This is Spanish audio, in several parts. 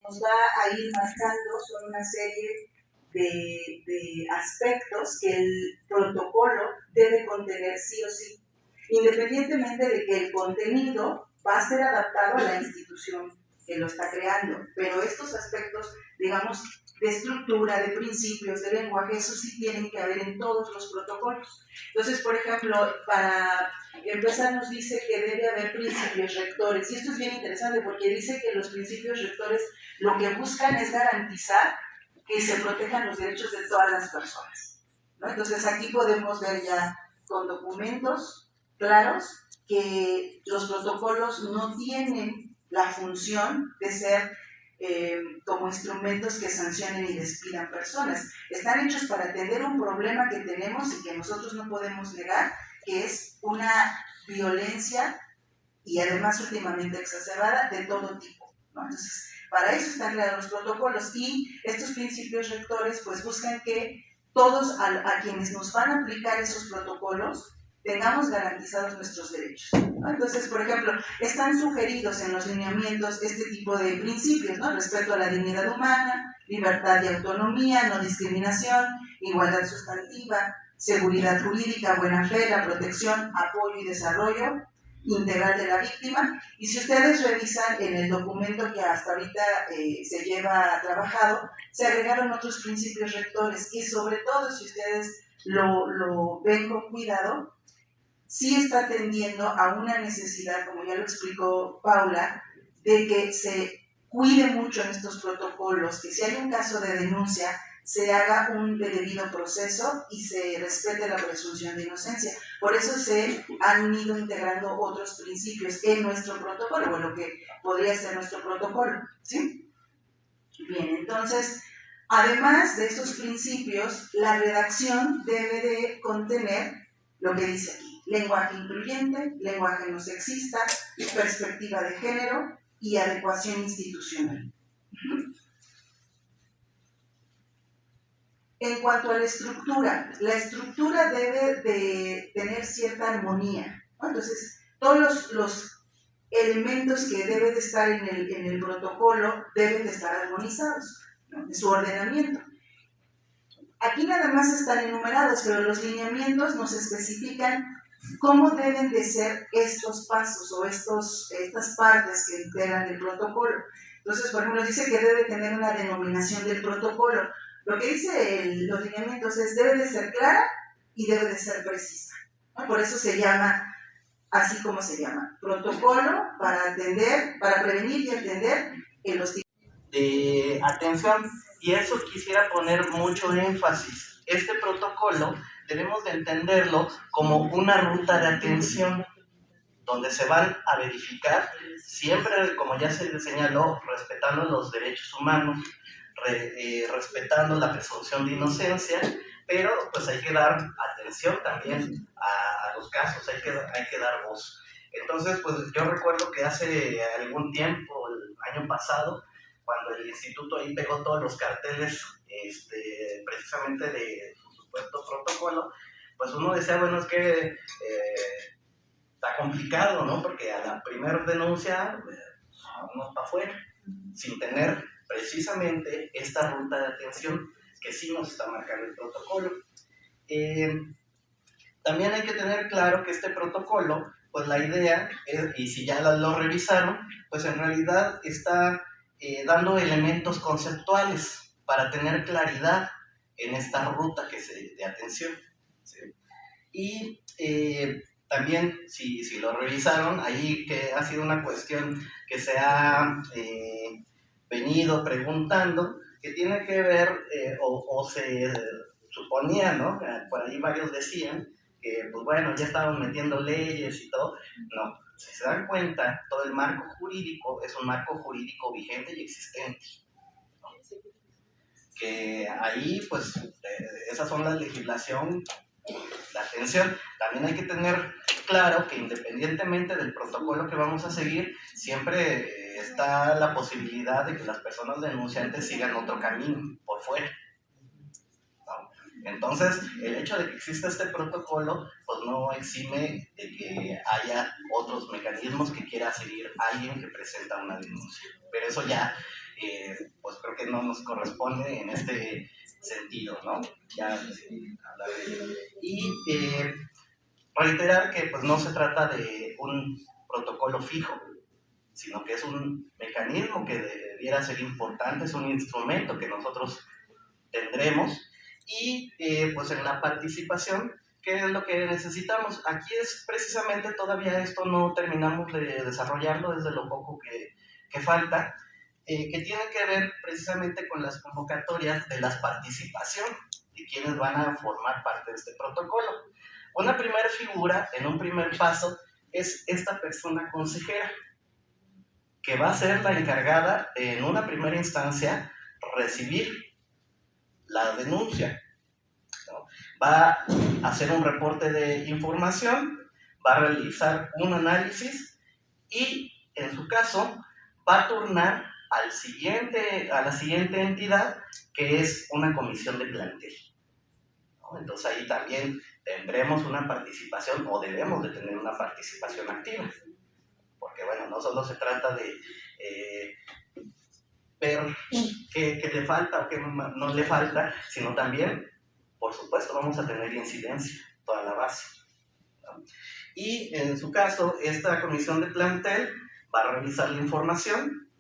nos va a ir marcando son una serie de aspectos que el protocolo debe contener sí o sí, independientemente de que el contenido va a ser adaptado a la institución que lo está creando, pero estos aspectos, digamos, de estructura, de principios, de lenguaje, eso sí tienen que haber en todos los protocolos. Entonces, por ejemplo, para empezar nos dice que debe haber principios rectores, y esto es bien interesante porque dice que los principios rectores lo que buscan es garantizar que se protejan los derechos de todas las personas, ¿no? Entonces aquí podemos ver ya con documentos claros que los protocolos no tienen la función de ser como instrumentos que sancionen y despidan personas. Están hechos para atender un problema que tenemos y que nosotros no podemos negar, que es una violencia y además últimamente exacerbada de todo tipo, ¿no? Entonces, para eso están creados los protocolos y estos principios rectores pues buscan que todos a quienes nos van a aplicar esos protocolos tengamos garantizados nuestros derechos, ¿no? Entonces, por ejemplo, están sugeridos en los lineamientos este tipo de principios, ¿no? Respeto a la dignidad humana, libertad y autonomía, no discriminación, igualdad sustantiva, seguridad jurídica, buena fe, la protección, apoyo y desarrollo integral de la víctima. Y si ustedes revisan en el documento que hasta ahorita se lleva trabajado, se agregaron otros principios rectores y sobre todo si ustedes lo ven con cuidado, sí está atendiendo a una necesidad, como ya lo explicó Paula, de que se cuide mucho en estos protocolos, que si hay un caso de denuncia, se haga un debido proceso y se respete la presunción de inocencia. Por eso se han ido integrando otros principios en nuestro protocolo, o lo que podría ser nuestro protocolo, ¿sí? Bien, entonces, además de estos principios, la redacción debe de contener lo que dice aquí: lenguaje incluyente, lenguaje no sexista, perspectiva de género y adecuación institucional. En cuanto a la estructura debe de tener cierta armonía, ¿no? Entonces, todos los elementos que deben de estar en el protocolo deben de estar armonizados, ¿no? En su ordenamiento. Aquí nada más están enumerados, pero los lineamientos nos especifican cómo deben de ser estos pasos o estas partes que integran el protocolo. Entonces, por ejemplo, dice que debe tener una denominación del protocolo. Lo que dice los lineamientos es debe de ser clara y debe de ser precisa, ¿no? Por eso se llama así como se llama, protocolo para prevenir y atender en los de atención, y eso quisiera poner mucho énfasis. Este protocolo debemos de entenderlo como una ruta de atención donde se van a verificar siempre, como ya se señaló, respetando los derechos humanos, respetando la presunción de inocencia, pero pues hay que dar atención también a los casos, hay que dar voz. Entonces, pues yo recuerdo que hace algún tiempo, el año pasado, cuando el instituto ahí pegó todos los carteles precisamente de su supuesto protocolo, pues uno decía, bueno, es que está complicado, ¿no? Porque a la primera denuncia vamos para afuera, sin tener precisamente esta ruta de atención que sí nos está marcando el protocolo. También hay que tener claro que este protocolo, pues la idea es, y si ya lo revisaron, pues en realidad está dando elementos conceptuales para tener claridad en esta ruta de atención, ¿sí? Y también, si lo revisaron, ahí que ha sido una cuestión que se ha venido preguntando, que tiene que ver, o se suponía, ¿no? Por ahí varios decían que, pues bueno, ya estaban metiendo leyes y todo. No, si se dan cuenta, todo el marco jurídico es un marco jurídico vigente y existente, ¿no? Que ahí, pues, esas son la legislación, la atención. También hay que tener claro que independientemente del protocolo que vamos a seguir, siempre está la posibilidad de que las personas denunciantes sigan otro camino por fuera, ¿no? Entonces, el hecho de que exista este protocolo, pues no exime de que haya otros mecanismos que quiera seguir alguien que presenta una denuncia. Pero eso ya pues creo que no nos corresponde en este sentido, ¿no? Ya hablar de ello. Y reiterar que pues no se trata de un protocolo fijo, sino que es un mecanismo que debiera ser importante, es un instrumento que nosotros tendremos, y pues en la participación, ¿qué es lo que necesitamos? Aquí es precisamente, todavía esto no terminamos de desarrollarlo desde lo poco que falta, que tiene que ver precisamente con las convocatorias de las participaciones de quienes van a formar parte de este protocolo. Una primera figura, en un primer paso, es esta persona consejera, que va a ser la encargada de, en una primera instancia, recibir la denuncia, ¿no? Va a hacer un reporte de información, va a realizar un análisis y, en su caso, va a turnar a la siguiente entidad, que es una comisión de plantel, ¿no? Entonces ahí también tendremos una participación, o debemos de tener una participación activa, porque bueno, no solo se trata de ver qué le falta o qué no le falta, sino también, por supuesto, vamos a tener incidencia, toda la base, ¿no? Y en su caso, esta comisión de plantel va a revisar la información,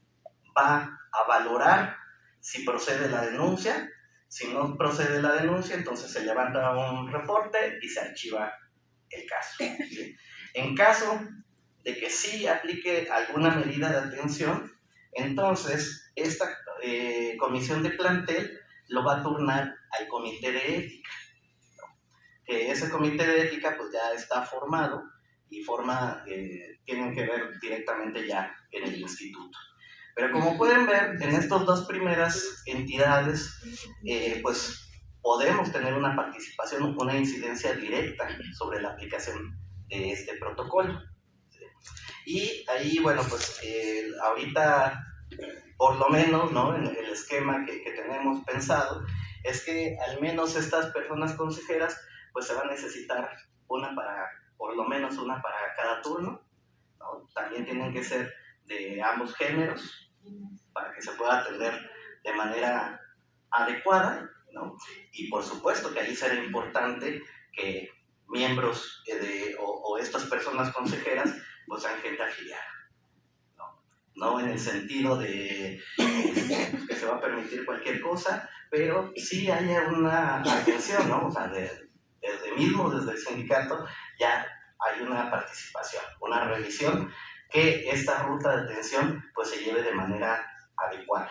va a valorar si procede la denuncia. Si no procede la denuncia, entonces se levanta un reporte y se archiva el caso, ¿sí? En caso de que sí aplique alguna medida de atención, entonces esta comisión de plantel lo va a turnar al comité de ética, ¿no? Que ese comité de ética pues ya está formado y tienen que ver directamente ya en el instituto. Pero como pueden ver, en estas dos primeras entidades, pues podemos tener una participación, una incidencia directa sobre la aplicación de este protocolo. Y ahí, bueno, pues ahorita, por lo menos, ¿no?, en el esquema que tenemos pensado, es que al menos estas personas consejeras, pues se va a necesitar por lo menos una para cada turno, ¿no? También tienen que ser de ambos géneros, para que se pueda atender de manera adecuada, ¿no? Y por supuesto que ahí será importante que miembros o estas personas consejeras pues sean gente afiliada, ¿no? No en el sentido de que se va a permitir cualquier cosa, pero sí haya una atención, ¿no? O sea, desde el sindicato ya hay una participación, una revisión, que esta ruta de atención pues se lleve de manera adecuada.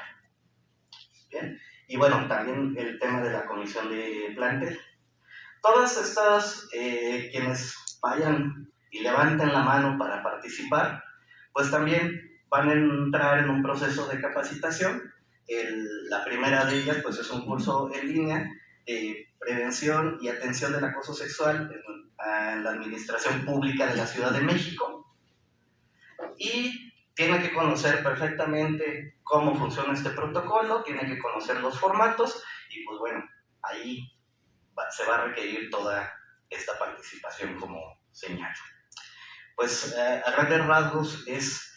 Bien, y bueno, también el tema de la comisión de plantel. Todas estas, quienes vayan y levanten la mano para participar, pues también van a entrar en un proceso de capacitación. La primera de ellas pues es un curso en línea de prevención y atención del acoso sexual en la administración pública de la Ciudad de México. Y tiene que conocer perfectamente cómo funciona este protocolo, tiene que conocer los formatos y pues bueno, ahí se va a requerir toda esta participación como señalo. Pues a grandes rasgos es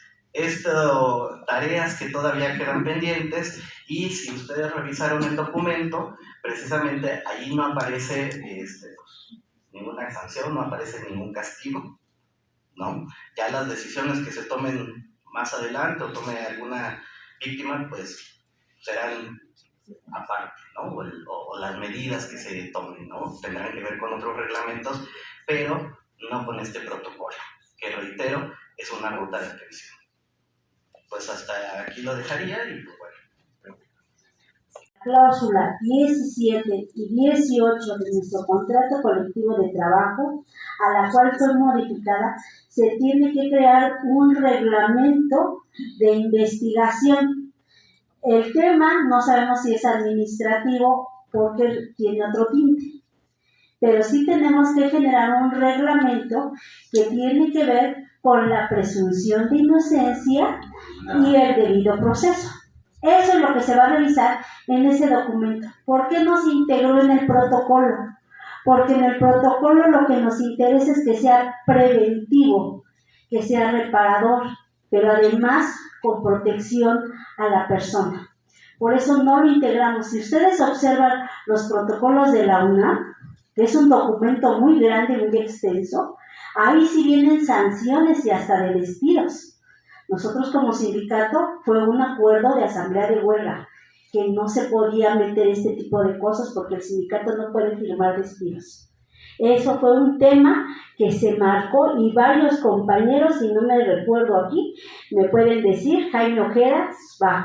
tareas que todavía quedan pendientes, y si ustedes revisaron el documento, precisamente ahí no aparece pues, ninguna sanción, no aparece ningún castigo, ¿no? Ya las decisiones que se tomen más adelante o tome alguna víctima, pues serán aparte, ¿no? O las medidas que se tomen, ¿no?, tendrán que ver con otros reglamentos, pero no con este protocolo, que reitero, es una ruta de atención. Pues hasta aquí lo dejaría y pues bueno. Cláusula 17 y 18 de nuestro contrato colectivo de trabajo, a la cual fue modificada, se tiene que crear un reglamento de investigación. El tema no sabemos si es administrativo porque tiene otro tinte, pero sí tenemos que generar un reglamento que tiene que ver con la presunción de inocencia y el debido proceso. Eso es lo que se va a revisar en ese documento. ¿Por qué no se integró en el protocolo? Porque en el protocolo lo que nos interesa es que sea preventivo, que sea reparador, pero además con protección a la persona. Por eso no lo integramos. Si ustedes observan los protocolos de la UNAM, que es un documento muy grande, muy extenso, ahí sí vienen sanciones y hasta de despidos. Nosotros como sindicato fue un acuerdo de asamblea de huelga, que no se podía meter este tipo de cosas porque el sindicato no puede firmar despidos. Eso fue un tema que se marcó y varios compañeros, si no me recuerdo aquí, me pueden decir, Jaime Ojeda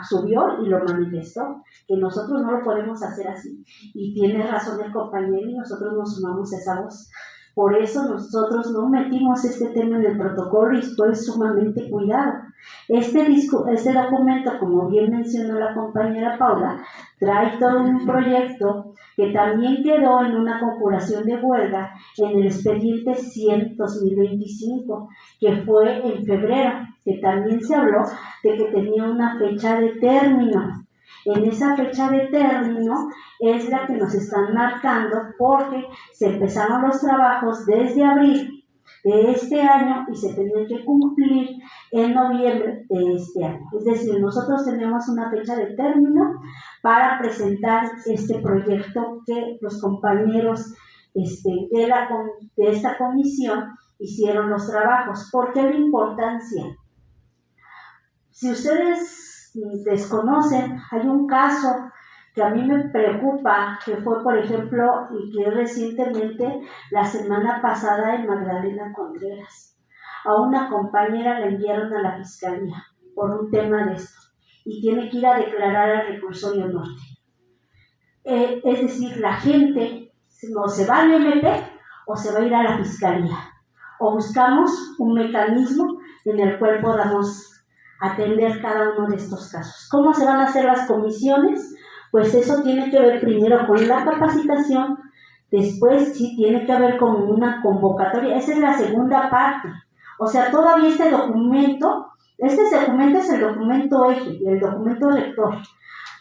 subió y lo manifestó, que nosotros no lo podemos hacer así. Y tiene razón el compañero y nosotros nos sumamos a esa voz. Por eso nosotros no metimos este tema en el protocolo y fue sumamente cuidado. Este documento, como bien mencionó la compañera Paula, trae todo un proyecto que también quedó en una conjuración de huelga en el expediente 100-2025, que fue en febrero, que también se habló de que tenía una fecha de término. En esa fecha de término es la que nos están marcando porque se empezaron los trabajos desde abril de este año y se tenían que cumplir en noviembre de este año. Es decir, nosotros tenemos una fecha de término para presentar este proyecto que los compañeros de esta comisión hicieron los trabajos. ¿Por qué la importancia? Si ustedes desconocen, hay un caso que a mí me preocupa, que fue, por ejemplo, y que recientemente, la semana pasada en Magdalena Contreras. A una compañera la enviaron a la fiscalía por un tema de esto y tiene que ir a declarar al Reclusorio Norte. Es decir, la gente o se va al MP o se va a ir a la fiscalía. O buscamos un mecanismo en el cual podamos atender cada uno de estos casos. ¿Cómo se van a hacer las comisiones? Pues eso tiene que ver primero con la capacitación, después sí tiene que haber como una convocatoria. Esa es la segunda parte. O sea, todavía este documento es el documento eje, el documento rector.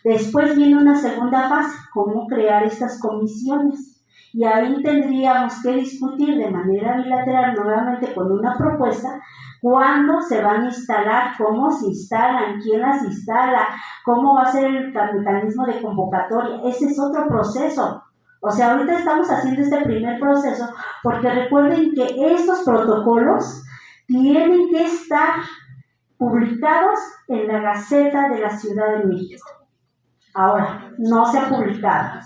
Después viene una segunda fase, cómo crear estas comisiones. Y ahí tendríamos que discutir de manera bilateral nuevamente con una propuesta cuándo se van a instalar, cómo se instalan, quién las instala, cómo va a ser el mecanismo de convocatoria. Ese es otro proceso. O sea, ahorita estamos haciendo este primer proceso porque recuerden que estos protocolos tienen que estar publicados en la Gaceta de la Ciudad de México. Ahora, no se ha publicado.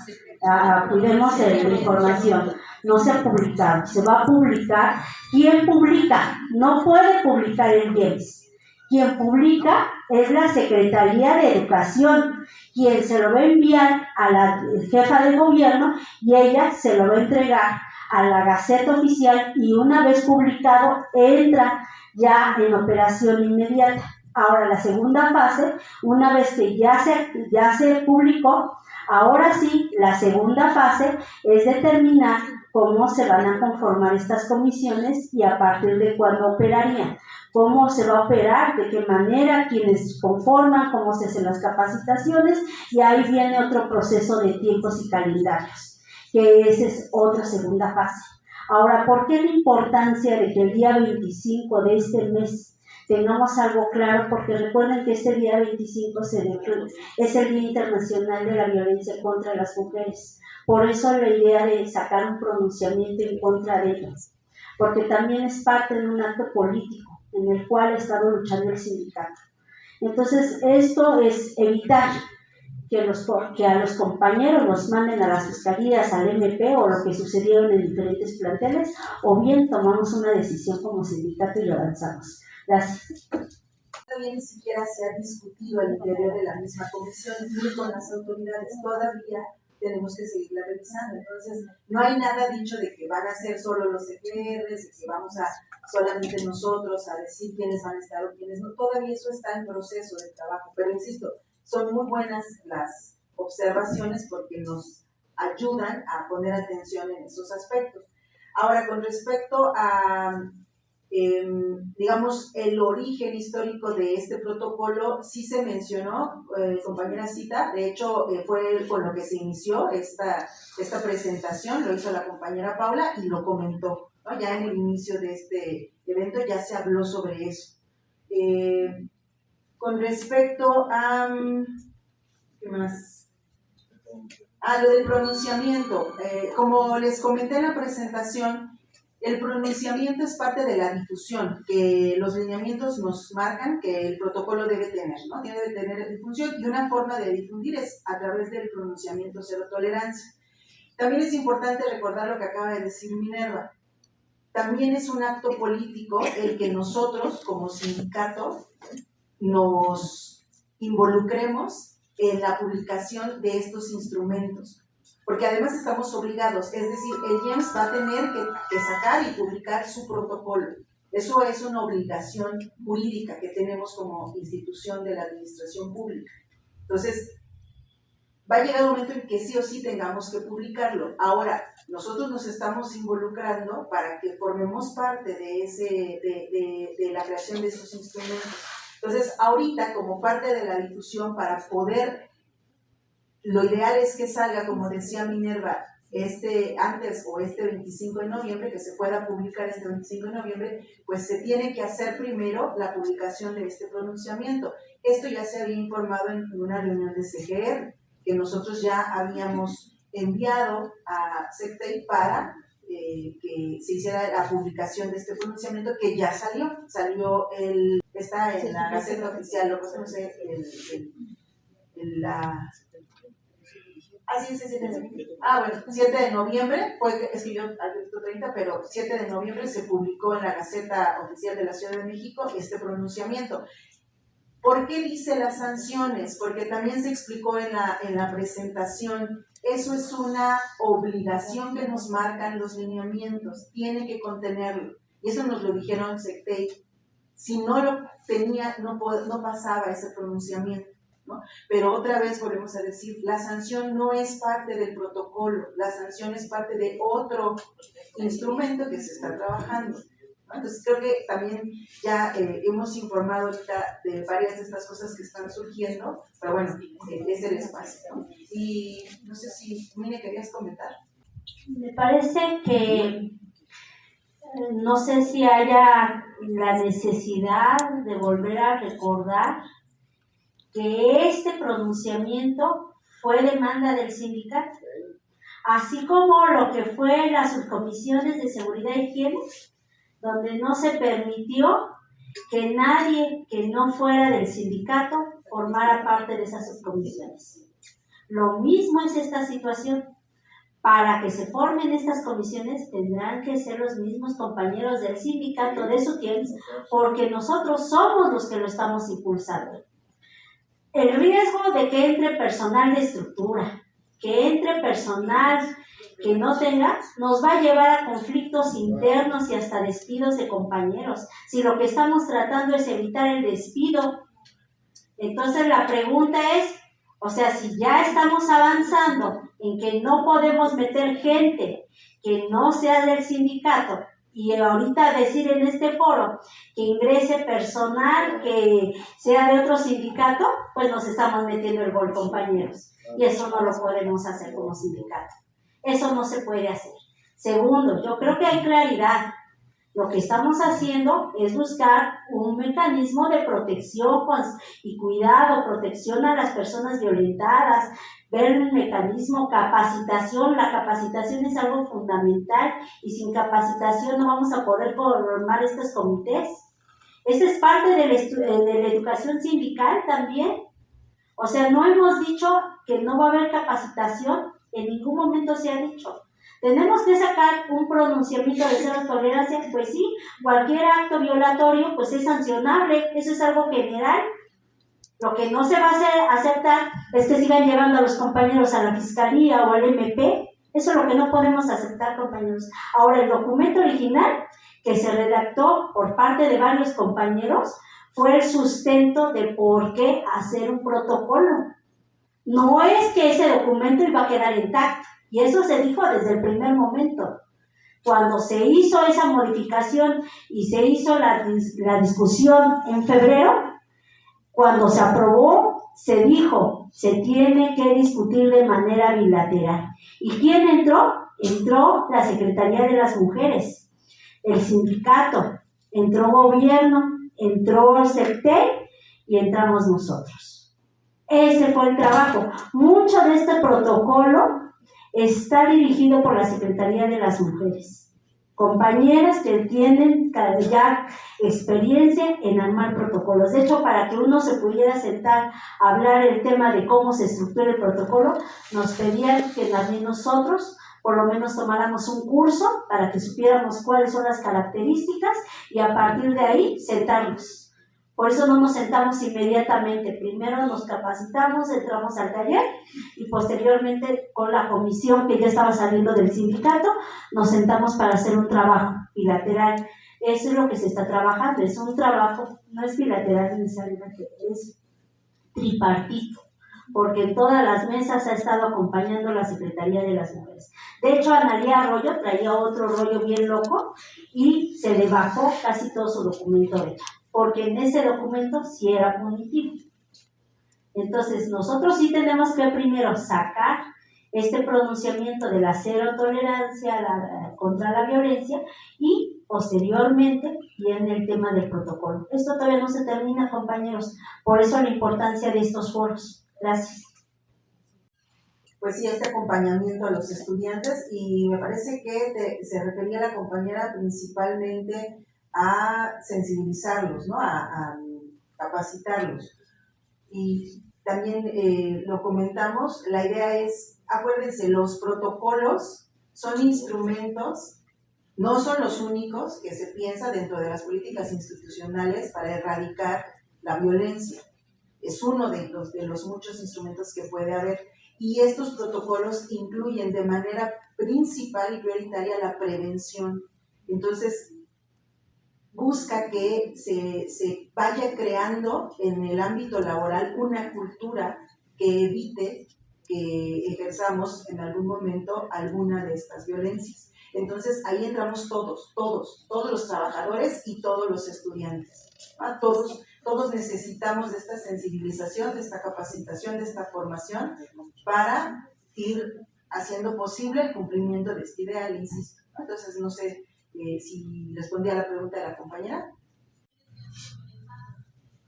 Cuidemos la información. No se ha publicado. Se va a publicar. ¿Quién publica? No puede publicar el IEPS. Quien publica es la Secretaría de Educación, quien se lo va a enviar a la jefa de gobierno y ella se lo va a entregar a la Gaceta Oficial y una vez publicado entra ya en operación inmediata. Ahora, la segunda fase, una vez que ya se publicó, ahora sí, la segunda fase es determinar cómo se van a conformar estas comisiones y a partir de cuándo operarían, cómo se va a operar, de qué manera, quiénes conforman, cómo se hacen las capacitaciones y ahí viene otro proceso de tiempos y calendarios, que esa es otra segunda fase. Ahora, ¿por qué la importancia de que el día 25 de este mes tengamos algo claro? Porque recuerden que este día 25 es el Día Internacional de la Violencia contra las Mujeres. Por eso la idea de sacar un pronunciamiento en contra de ellas, porque también es parte de un acto político en el cual ha estado luchando el sindicato. Entonces, esto es evitar que a los compañeros los manden a las fiscalías, al MP o lo que sucedieron en diferentes planteles, o bien tomamos una decisión como sindicato y lo avanzamos. Gracias. Todavía ni siquiera se ha discutido al interior de la misma comisión ni con las autoridades. Todavía tenemos que seguirla revisando. Entonces, no hay nada dicho de que van a ser solo los EGRs, de que vamos a solamente nosotros a decir quiénes van a estar o quiénes no. Todavía eso está en proceso de trabajo. Pero insisto, son muy buenas las observaciones porque nos ayudan a poner atención en esos aspectos. Ahora, con respecto a digamos, el origen histórico de este protocolo, sí se mencionó, compañera Cita, de hecho fue con lo que se inició esta presentación, lo hizo la compañera Paula y lo comentó, ¿no? Ya en el inicio de este evento ya se habló sobre eso. Con respecto a, ¿qué más? A lo del pronunciamiento, como les comenté en la presentación, el pronunciamiento es parte de la difusión, que los lineamientos nos marcan que el protocolo debe tener, ¿no? Tiene que tener difusión, y una forma de difundir es a través del pronunciamiento cero tolerancia. También es importante recordar lo que acaba de decir Minerva. También es un acto político el que nosotros, como sindicato, nos involucremos en la publicación de estos instrumentos, porque además estamos obligados, es decir, el IEMS va a tener que sacar y publicar su protocolo. Eso es una obligación jurídica que tenemos como institución de la administración pública. Entonces, va a llegar un momento en que sí o sí tengamos que publicarlo. Ahora, nosotros nos estamos involucrando para que formemos parte de la creación de esos instrumentos. Entonces, ahorita, como parte de la difusión, para poder, lo ideal es que salga, como decía Minerva, antes o 25 de noviembre, que se pueda publicar este 25 de noviembre, pues se tiene que hacer primero la publicación de este pronunciamiento. Esto ya se había informado en una reunión de CGR, que nosotros ya habíamos enviado a SECTEI para que se hiciera la publicación de este pronunciamiento, que ya salió está en la Gaceta Oficial, lo que no sé, sí, 7 de noviembre, es que yo había visto 30, pero 7 de noviembre se publicó en la Gaceta Oficial de la Ciudad de México este pronunciamiento. ¿Por qué dice las sanciones? Porque también se explicó en la presentación. Eso es una obligación que nos marcan los lineamientos, tiene que contenerlo. Y eso nos lo dijeron SECTEI. Si no lo tenía, no pasaba ese pronunciamiento, ¿no? Pero otra vez volvemos a decir, la sanción no es parte del protocolo, la sanción es parte de otro instrumento que se está trabajando. Entonces creo que también ya hemos informado ahorita de varias de estas cosas que están surgiendo, pero bueno, es el espacio, ¿no? Y no sé si, Mine, ¿querías comentar? Me parece que no sé si haya la necesidad de volver a recordar que este pronunciamiento fue demanda del sindicato, así como lo que fue las subcomisiones de seguridad y higiene, donde no se permitió que nadie que no fuera del sindicato formara parte de esas subcomisiones. Lo mismo es esta situación. Para que se formen estas comisiones tendrán que ser los mismos compañeros del sindicato de SUTIEMS, porque nosotros somos los que lo estamos impulsando. El riesgo de que entre personal de estructura, que entre personal que no tenga, nos va a llevar a conflictos internos y hasta despidos de compañeros, si lo que estamos tratando es evitar el despido. Entonces la pregunta es, o sea, si ya estamos avanzando en que no podemos meter gente que no sea del sindicato, y ahorita decir en este foro que ingrese personal que sea de otro sindicato, pues nos estamos metiendo el gol, compañeros, y eso no lo podemos hacer como sindicato. Eso no se puede hacer. Segundo, yo creo que hay claridad. Lo que estamos haciendo es buscar un mecanismo de protección y cuidado, protección a las personas violentadas, ver un mecanismo, capacitación. La capacitación es algo fundamental y sin capacitación no vamos a poder formar estos comités. Esa es parte de la educación sindical también. O sea, no hemos dicho que no va a haber capacitación, en ningún momento se ha dicho. Tenemos que sacar un pronunciamiento de cero tolerancia, pues sí, cualquier acto violatorio pues es sancionable, eso es algo general. Lo que no se va a aceptar es que sigan llevando a los compañeros a la fiscalía o al MP, eso es lo que no podemos aceptar, compañeros. Ahora, el documento original que se redactó por parte de varios compañeros fue el sustento de por qué hacer un protocolo. No es que ese documento iba a quedar intacto, y eso se dijo desde el primer momento. Cuando se hizo esa modificación y se hizo la discusión en febrero, cuando se aprobó, se dijo, se tiene que discutir de manera bilateral. ¿Y quién entró? Entró la Secretaría de las Mujeres, el sindicato, entró gobierno, entró el SECTEI y entramos nosotros. Ese fue el trabajo. Mucho de este protocolo está dirigido por la Secretaría de las Mujeres. Compañeras que tienen ya experiencia en armar protocolos. De hecho, para que uno se pudiera sentar a hablar el tema de cómo se estructura el protocolo, nos pedían que también nosotros por lo menos tomáramos un curso para que supiéramos cuáles son las características y a partir de ahí sentarnos. Por eso no nos sentamos inmediatamente. Primero nos capacitamos, entramos al taller y posteriormente con la comisión que ya estaba saliendo del sindicato, nos sentamos para hacer un trabajo bilateral. Eso es lo que se está trabajando. Es un trabajo, no es bilateral necesariamente, es tripartito, porque en todas las mesas ha estado acompañando la Secretaría de las Mujeres. De hecho, Analía Arroyo traía otro rollo bien loco y se le bajó casi todo su documento de ella, porque en ese documento sí era punitivo. Entonces, nosotros sí tenemos que primero sacar este pronunciamiento de la cero tolerancia contra la violencia y posteriormente viene el tema del protocolo. Esto todavía no se termina, compañeros, por eso la importancia de estos foros. Gracias. Pues sí, este acompañamiento a los estudiantes, y me parece que se refería a la compañera principalmente a sensibilizarlos, ¿no? A capacitarlos. Y también lo comentamos, la idea es, acuérdense, los protocolos son instrumentos, no son los únicos que se piensa dentro de las políticas institucionales para erradicar la violencia. Es uno de los muchos instrumentos que puede haber. Y estos protocolos incluyen de manera principal y prioritaria la prevención. Entonces, busca que se vaya creando en el ámbito laboral una cultura que evite que ejerzamos en algún momento alguna de estas violencias. Entonces, ahí entramos todos los trabajadores y todos los estudiantes, ¿no? Todos necesitamos de esta sensibilización, de esta capacitación, de esta formación para ir haciendo posible el cumplimiento de este ideal, insisto. Entonces, no sé si respondí a la pregunta de la compañera.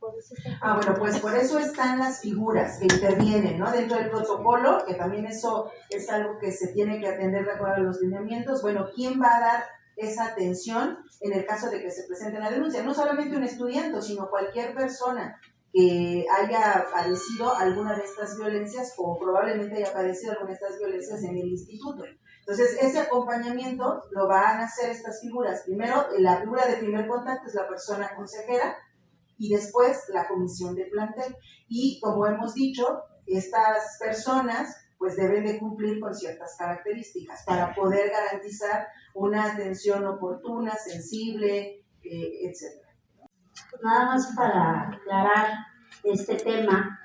Bueno, pues por eso están las figuras que intervienen, ¿no? Dentro del protocolo, que también eso es algo que se tiene que atender de acuerdo a los lineamientos. Bueno, ¿quién va a dar esa atención en el caso de que se presente la denuncia? No solamente un estudiante, sino cualquier persona que haya padecido alguna de estas violencias o probablemente haya padecido alguna de estas violencias en el instituto. Entonces, ese acompañamiento lo van a hacer estas figuras. Primero, la figura de primer contacto es la persona consejera y después la comisión de plantel. Y como hemos dicho, estas personas pues deben de cumplir con ciertas características para poder garantizar una atención oportuna, sensible, etc. Nada más para aclarar este tema.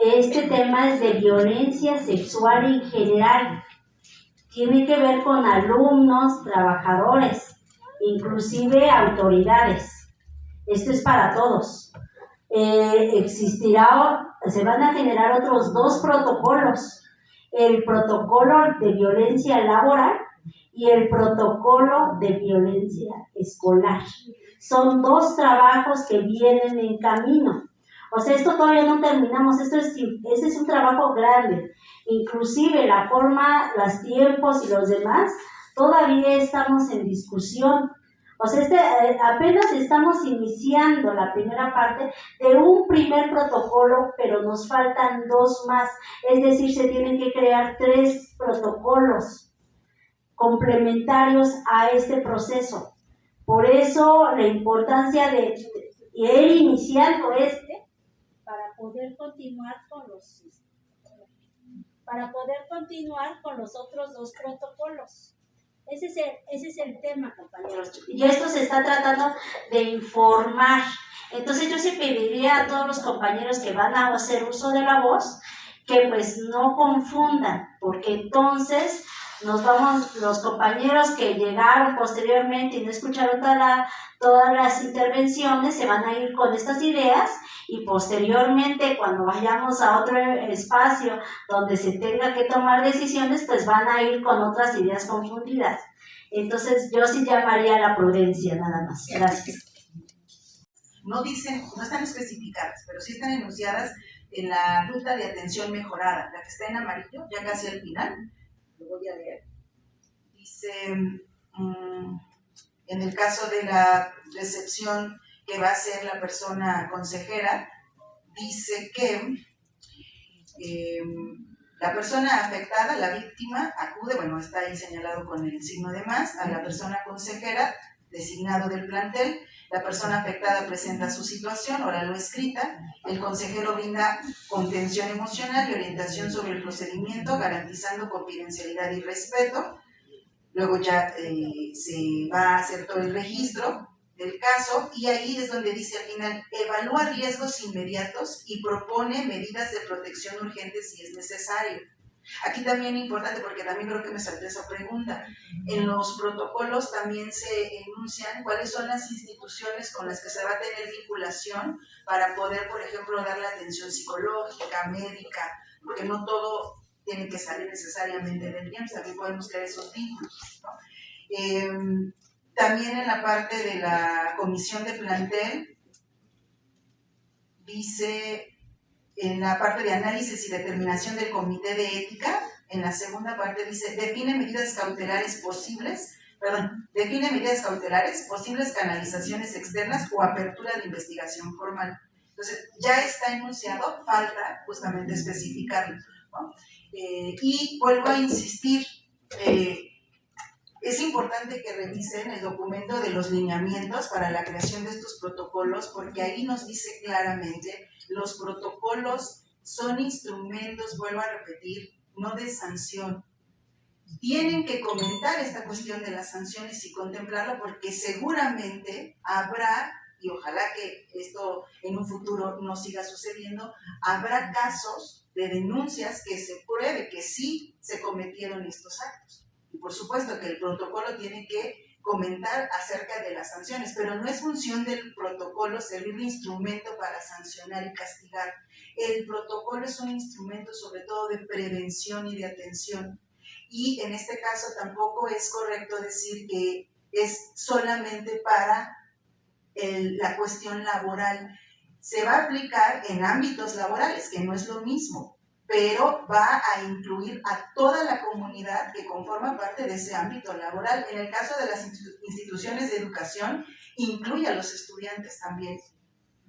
Este tema es de violencia sexual en general. Tiene que ver con alumnos, trabajadores, inclusive autoridades. Esto es para todos. Se van a generar otros 2 protocolos. El protocolo de violencia laboral y el protocolo de violencia escolar. Son 2 trabajos que vienen en camino. O sea, esto todavía no terminamos, este es un trabajo grande. Inclusive la forma, los tiempos y los demás, todavía estamos en discusión. O sea, apenas estamos iniciando la primera parte de un primer protocolo, pero nos faltan 2 más. Es decir, se tienen que crear 3 protocolos complementarios a este proceso. Por eso la importancia de ir iniciando para poder continuar con los otros 2 protocolos. Ese es el tema, compañeros. Y esto se está tratando de informar. Entonces yo sí pediría a todos los compañeros que van a hacer uso de la voz que pues no confundan, porque entonces los compañeros que llegaron posteriormente y no escucharon todas las intervenciones se van a ir con estas ideas y posteriormente cuando vayamos a otro espacio donde se tenga que tomar decisiones, pues van a ir con otras ideas confundidas. Entonces yo sí llamaría a la prudencia nada más. Gracias. no están especificadas, pero sí están enunciadas en la ruta de atención mejorada, la que está en amarillo, ya casi al final, lo voy a leer. Dice, en el caso de la recepción que va a ser la persona consejera, dice que la persona afectada, la víctima, acude, bueno, está ahí señalado con el signo de más, a la persona consejera, designado del plantel. La persona afectada presenta su situación, oral o escrita. El consejero brinda contención emocional y orientación sobre el procedimiento, garantizando confidencialidad y respeto. Luego ya se va a hacer todo el registro del caso y ahí es donde dice al final, evalúa riesgos inmediatos y propone medidas de protección urgentes si es necesario. Aquí también importante, porque también creo que me salté esa pregunta, en los protocolos también se enuncian cuáles son las instituciones con las que se va a tener vinculación para poder, por ejemplo, dar la atención psicológica, médica, porque no todo tiene que salir necesariamente del IEMSS, también podemos crear esos vínculos, ¿no? También en la parte de la comisión de plantel, dice en la parte de análisis y determinación del comité de ética, en la segunda parte dice, define medidas cautelares, posibles canalizaciones externas o apertura de investigación formal. Entonces, ya está enunciado, falta justamente especificarlo, ¿no? Y vuelvo a insistir, es importante que revisen el documento de los lineamientos para la creación de estos protocolos, porque ahí nos dice claramente, los protocolos son instrumentos, vuelvo a repetir, no de sanción. Tienen que comentar esta cuestión de las sanciones y contemplarla, porque seguramente habrá, y ojalá que esto en un futuro no siga sucediendo, habrá casos de denuncias que se pruebe que sí se cometieron estos actos. Y por supuesto que el protocolo tiene que comentar acerca de las sanciones, pero no es función del protocolo servir de instrumento para sancionar y castigar. El protocolo es un instrumento sobre todo de prevención y de atención. Y en este caso tampoco es correcto decir que es solamente para la cuestión laboral. Se va a aplicar en ámbitos laborales, que no es lo mismo, pero va a incluir a toda la comunidad que conforma parte de ese ámbito laboral. En el caso de las instituciones de educación, incluye a los estudiantes también.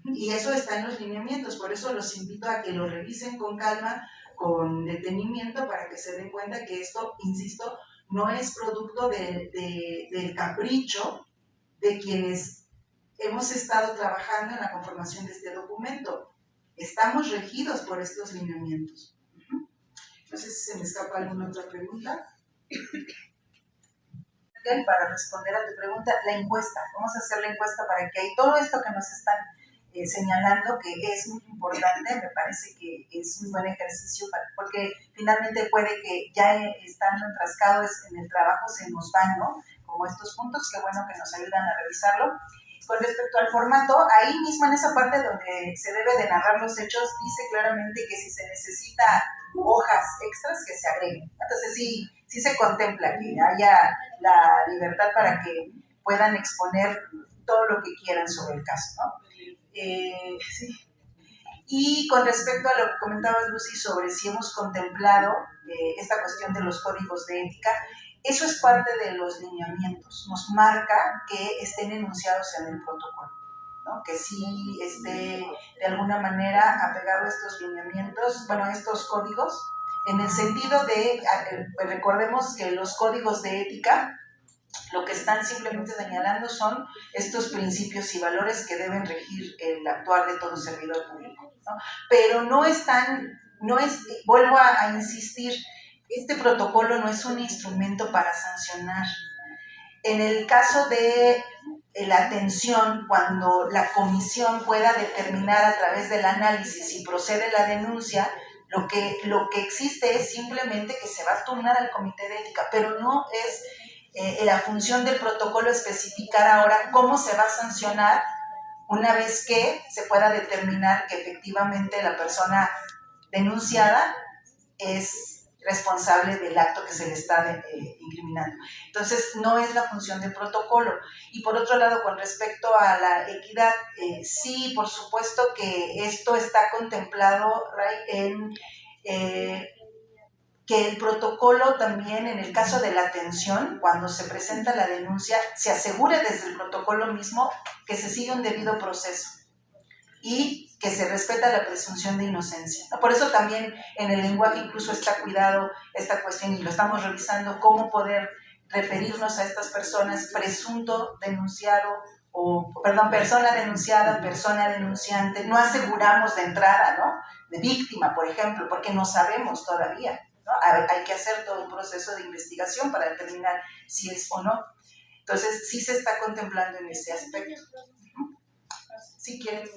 Y eso está en los lineamientos, por eso los invito a que lo revisen con calma, con detenimiento, para que se den cuenta que esto, insisto, no es producto del capricho de quienes hemos estado trabajando en la conformación de este documento. Estamos regidos por estos lineamientos. No sé si se me escapa alguna otra pregunta. Para responder a tu pregunta, la encuesta. Vamos a hacer la encuesta para que todo esto que nos están señalando, que es muy importante, me parece que es un buen ejercicio, porque finalmente puede que ya estando enfrascados en el trabajo se nos van, ¿no? Como estos puntos, qué bueno que nos ayudan a revisarlo. Con respecto al formato, ahí mismo en esa parte donde se debe de narrar los hechos, dice claramente que si se necesita hojas extras, que se agreguen. Entonces sí se contempla que haya la libertad para que puedan exponer todo lo que quieran sobre el caso, ¿no? Sí. Y con respecto a lo que comentabas, Lucy, sobre si hemos contemplado esta cuestión de los códigos de ética, eso es parte de los lineamientos, nos marca que estén enunciados en el protocolo, ¿no? Que sí esté de alguna manera apegado a estos lineamientos, bueno, a estos códigos, en el sentido de, recordemos que los códigos de ética lo que están simplemente señalando son estos principios y valores que deben regir el actuar de todo servidor público, ¿no? Pero vuelvo a insistir, este protocolo no es un instrumento para sancionar. En el caso de la atención, cuando la comisión pueda determinar a través del análisis si procede la denuncia, lo que existe es simplemente que se va a turnar al comité de ética, pero no es la función del protocolo especificar ahora cómo se va a sancionar una vez que se pueda determinar que efectivamente la persona denunciada es responsable del acto que se le está incriminando. Entonces, no es la función del protocolo. Y por otro lado, con respecto a la equidad, sí, por supuesto que esto está contemplado, Ray, en que el protocolo también, en el caso de la atención, cuando se presenta la denuncia, se asegure desde el protocolo mismo que se sigue un debido proceso y que se respeta la presunción de inocencia. Por eso también en el lenguaje incluso está cuidado esta cuestión y lo estamos revisando, cómo poder referirnos a estas personas, presunto denunciado, persona denunciada, persona denunciante. No aseguramos de entrada, ¿no?, de víctima, por ejemplo, porque no sabemos todavía, ¿no? Hay que hacer todo un proceso de investigación para determinar si es o no. Entonces, sí se está contemplando en ese aspecto. Si quieren,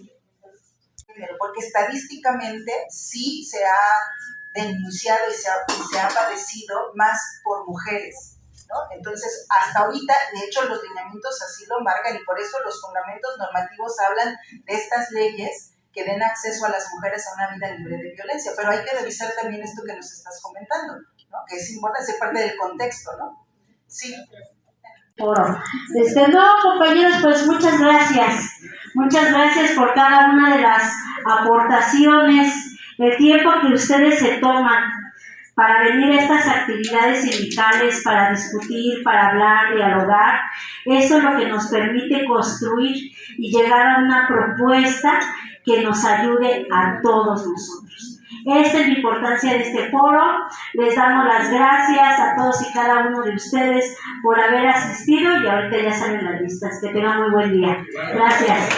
porque estadísticamente sí se ha denunciado y se ha padecido más por mujeres, ¿no? Entonces, hasta ahorita, de hecho, los lineamientos así lo marcan y por eso los fundamentos normativos hablan de estas leyes que den acceso a las mujeres a una vida libre de violencia. Pero hay que revisar también esto que nos estás comentando, ¿no?, que es importante, es parte del contexto, ¿no? Sí. No, compañeros, pues muchas gracias. Muchas gracias por cada una de las aportaciones, el tiempo que ustedes se toman para venir a estas actividades sindicales, para discutir, para hablar, dialogar. Eso es lo que nos permite construir y llegar a una propuesta que nos ayude a todos nosotros. Esta es la importancia de este foro. Les damos las gracias a todos y cada uno de ustedes por haber asistido y ahorita ya salen las listas. Que tengan muy buen día. Gracias.